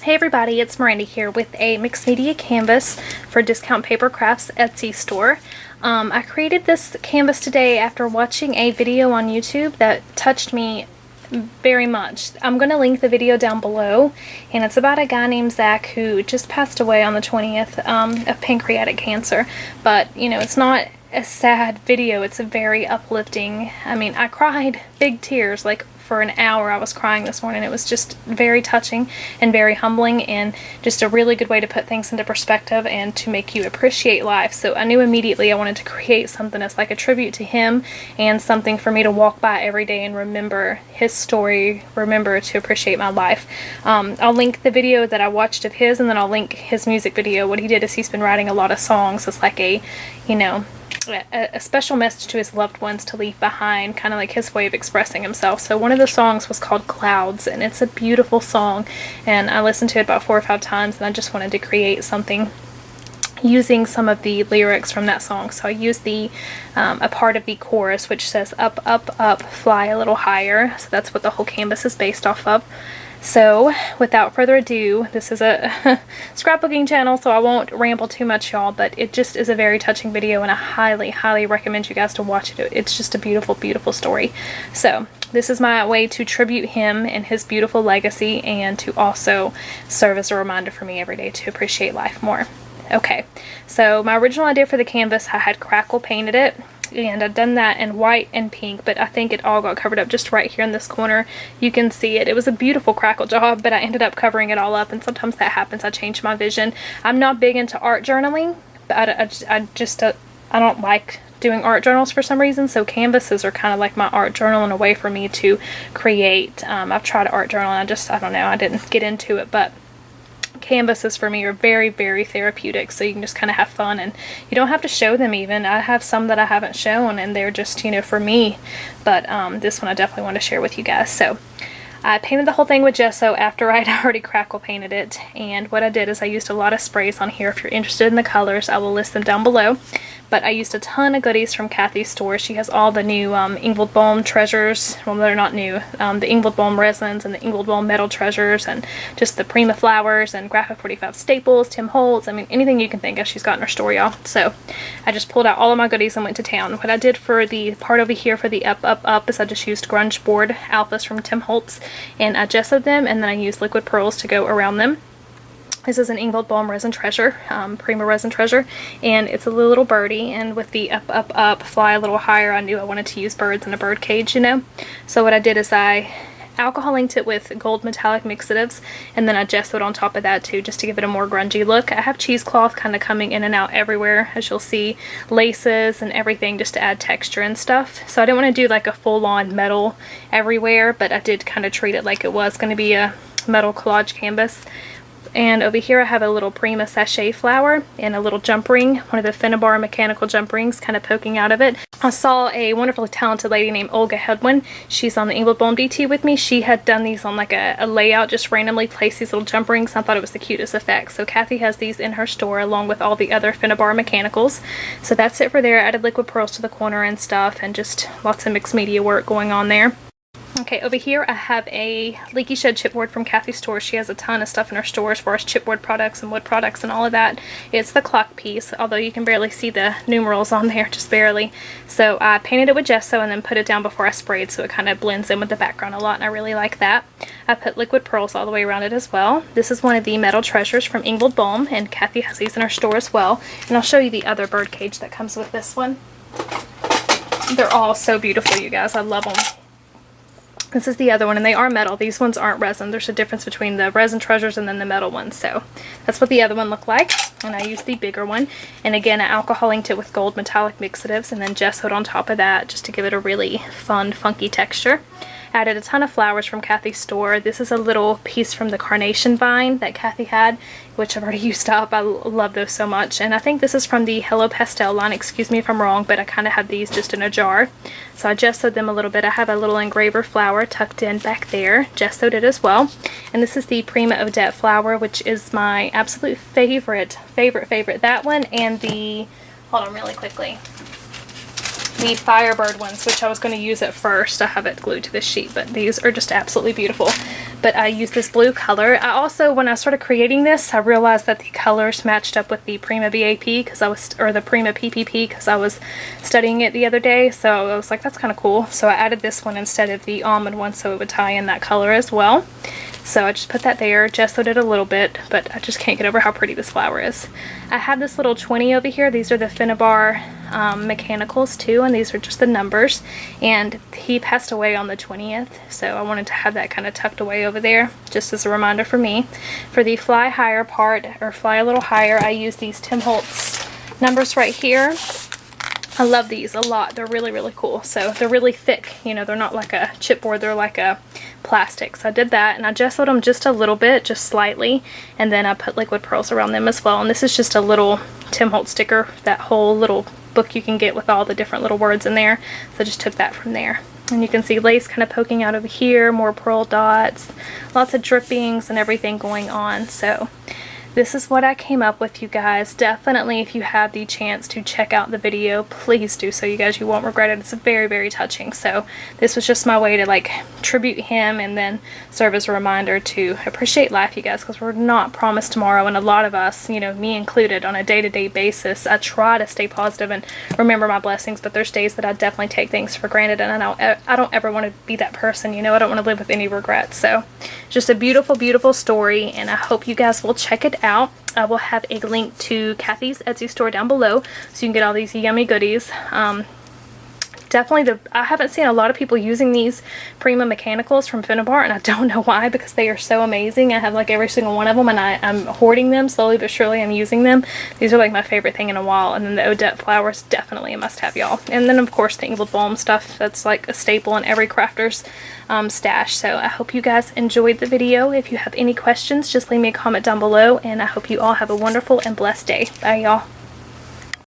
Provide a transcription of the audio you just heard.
Hey everybody, it's Miranda here with a mixed media canvas for Discount Paper Crafts Etsy store. I created this canvas today after watching a video on YouTube that touched me very much. I'm going to link the video down below, and it's about a guy named Zach who just passed away on the 20th of pancreatic cancer. But, you know, it's not a sad video, it's a very uplifting. I mean, I cried big tears, like for an hour I was crying this morning. It was just very touching and very humbling, and just a really good way to put things into perspective and to make you appreciate life. So I knew immediately I wanted to create something that's like a tribute to him and something for me to walk by every day and remember his story, remember to appreciate my life. I'll link the video that I watched of his, and then I'll link his music video. What he did is he's been writing a lot of songs. It's like a, you know, a special message to his loved ones to leave behind, kind of like his way of expressing himself. So one of the songs was called Clouds, and it's a beautiful song, and I listened to it about 4 or 5 times, and I just wanted to create something using some of the lyrics from that song. So I used the a part of the chorus which says up, up, up, fly a little higher. So that's what the whole canvas is based off of. So without further ado, this is a scrapbooking channel, so I won't ramble too much, y'all, but it just is a very touching video, and I highly recommend you guys to watch it. It's just a beautiful story. So this is my way to tribute him and his beautiful legacy, and to also serve as a reminder for me every day to appreciate life more. Okay, so my original idea for the canvas, I had crackle painted it, and I've done that in white and pink, but I think it all got covered up just right here in this corner. You can see it. It was a beautiful crackle job, but I ended up covering it all up, and sometimes that happens. I change my vision. I'm not big into art journaling, but I don't like doing art journals for some reason, so canvases are kind of like my art journal and a way for me to create. I've tried art journal, and I don't know, I didn't get into it, but canvases for me are very therapeutic, so you can just kind of have fun, and you don't have to show them even. I have some that I haven't shown, and they're just, you know, for me, but this one I definitely want to share with you guys. So I painted the whole thing with gesso after I'd already crackle painted it, and what I did is I used a lot of sprays on here. If you're interested in the colors, I will list them down below, but I used a ton of goodies from Kathy's store. She has all the new Englewood Balm treasures. Well, they're not new. The Englewood Balm resins and the Englewood Balm metal treasures, and just the Prima flowers and Graphic 45 staples, Tim Holtz. I mean, anything you can think of she's got in her store, y'all. So I just pulled out all of my goodies and went to town. What I did for the part over here for the up is I just used grunge board alphas from Tim Holtz, and I gessoed them, and then I used liquid pearls to go around them. This is an Englewood Balm resin treasure, Prima resin treasure, and it's a little birdie, and with the up, fly a little higher, I knew I wanted to use birds in a bird cage, you know. So what I did is I alcohol inked it with gold metallic mixatives, and then I gessoed on top of that too, just to give it a more grungy look. I have cheesecloth kind of coming in and out everywhere, as you'll see, laces and everything, just to add texture and stuff. So I didn't want to do like a full-on metal everywhere, but I did kind of treat it like it was going to be a metal collage canvas. And over here I have a little Prima sachet flower and a little jump ring, one of the Finnabar mechanical jump rings kind of poking out of it. I saw a wonderfully talented lady named Olga Hedwin. She's on the Englewood Balm DT with me. She had done these on like a layout, just randomly placed these little jump rings. I thought it was the cutest effect. So Kathy has these in her store along with all the other Finnabar mechanicals. So that's it for there. I added liquid pearls to the corner and stuff, and just lots of mixed media work going on there. Okay, over here I have a Leaky Shed chipboard from Kathy's store. She has a ton of stuff in her store as far as chipboard products and wood products and all of that. It's the clock piece, although you can barely see the numerals on there, just barely. So I painted it with gesso and then put it down before I sprayed, so it kind of blends in with the background a lot, and I really like that. I put liquid pearls all the way around it as well. This is one of the metal treasures from Englewood Balm, and Kathy has these in her store as well. And I'll show you the other bird cage that comes with this one. They're all so beautiful, you guys. I love them. This is the other one, and they are metal. These ones aren't resin. There's a difference between the resin treasures and then the metal ones. So that's what the other one looked like, and I used the bigger one. And again, I alcohol inked it with gold metallic mixatives and then gessoed on top of that just to give it a really fun, funky texture. Added a ton of flowers from Kathy's store. This is a little piece from the carnation vine that Kathy had, which I've already used up. I love those so much. And I think this is from the Hello Pastel line. Excuse me if I'm wrong, but I kind of had these just in a jar. So I gessoed them a little bit. I have a little engraver flower tucked in back there. Gessoed it as well. And this is the Prima Odette flower, which is my absolute favorite. That one and the, hold on really quickly, the Firebird ones, which I was going to use at first. I have it glued to this sheet, but these are just absolutely beautiful. but I used this blue color. I also, when I started creating this, I realized that the colors matched up with the Prima BAP or the Prima PPP, because I was studying it the other day, so I was like, that's kind of cool. So I added this one instead of the almond one, so it would tie in that color as well. So I just put that there, gessoed it a little bit, but I just can't get over how pretty this flower is. I have this little 20 over here. These are the Finnabar mechanicals too, and these are just the numbers. And he passed away on the 20th, so I wanted to have that kind of tucked away over there, just as a reminder for me. For the fly higher part, or fly a little higher, I use these Tim Holtz numbers right here. I love these a lot. They're really, really cool. So they're really thick, you know, they're not like a chipboard, they're like a plastic. So I did that, and I gessoed them just a little bit, just slightly, and then I put liquid pearls around them as well. And this is just a little Tim Holtz sticker, that whole little book you can get with all the different little words in there. So I just took that from there. And you can see lace kind of poking out over here, more pearl dots, lots of drippings and everything going on. So this is what I came up with, you guys. Definitely, if you have the chance to check out the video, please do so, you guys. You won't regret it. It's very, very touching. So this was just my way to like tribute him and then serve as a reminder to appreciate life, you guys, because we're not promised tomorrow. And a lot of us, you know, me included, on a day-to-day basis, I try to stay positive and remember my blessings, but there's days that I definitely take things for granted, and I don't ever want to be that person, you know. I don't want to live with any regrets. So just a beautiful, beautiful story, and I hope you guys will check it out. I will have a link to Kathy's Etsy store down below, so you can get all these yummy goodies. Definitely, I haven't seen a lot of people using these Prima mechanicals from Finnabar, and I don't know why, because they are so amazing. I have like every single one of them, and I'm hoarding them slowly but surely. I'm using them. These are like my favorite thing in a while. And then the Odette flowers, definitely a must-have, y'all. And then of course the Engelblom Balm stuff. That's like a staple in every crafter's stash. So I hope you guys enjoyed the video. If you have any questions, just leave me a comment down below, and I hope you all have a wonderful and blessed day. Bye, y'all.